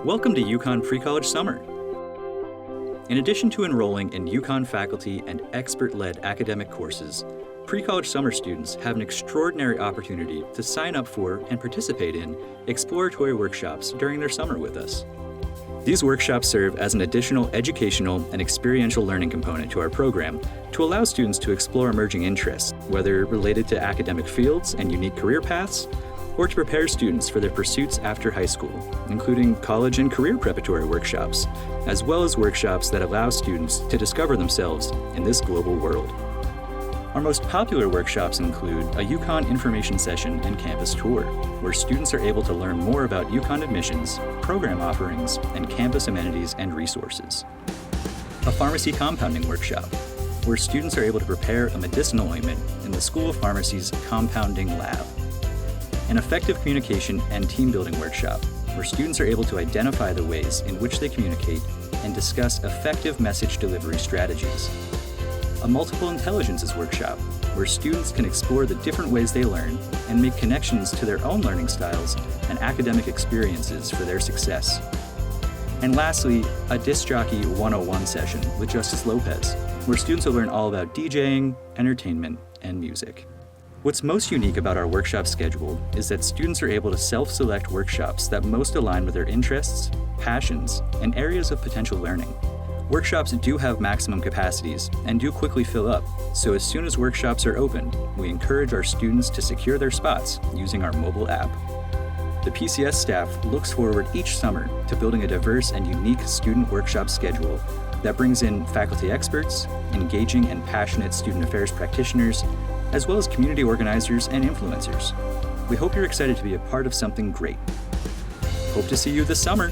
Welcome to UConn Pre-College Summer. In addition to enrolling in UConn faculty and expert-led academic courses, pre-college summer students have an extraordinary opportunity to sign up for and participate in exploratory workshops during their summer with us. These workshops serve as an additional educational and experiential learning component to our program to allow students to explore emerging interests, whether related to academic fields and unique career paths, or to prepare students for their pursuits after high school, including college and career preparatory workshops, as well as workshops that allow students to discover themselves in this global world. Our most popular workshops include a UConn information session and campus tour, where students are able to learn more about UConn admissions, program offerings, and campus amenities and resources. A pharmacy compounding workshop, where students are able to prepare a medicinal ointment in the School of Pharmacy's compounding lab. An effective communication and team building workshop, where students are able to identify the ways in which they communicate and discuss effective message delivery strategies. A multiple intelligences workshop, where students can explore the different ways they learn and make connections to their own learning styles and academic experiences for their success. And lastly, a Disc Jockey 101 session with Justice Lopez, where students will learn all about DJing, entertainment, and music. What's most unique about our workshop schedule is that students are able to self-select workshops that most align with their interests, passions, and areas of potential learning. Workshops do have maximum capacities and do quickly fill up, so as soon as workshops are open, we encourage our students to secure their spots using our mobile app. The PCS staff looks forward each summer to building a diverse and unique student workshop schedule that brings in faculty experts, engaging and passionate student affairs practitioners, as well as community organizers and influencers. We hope you're excited to be a part of something great. Hope to see you this summer.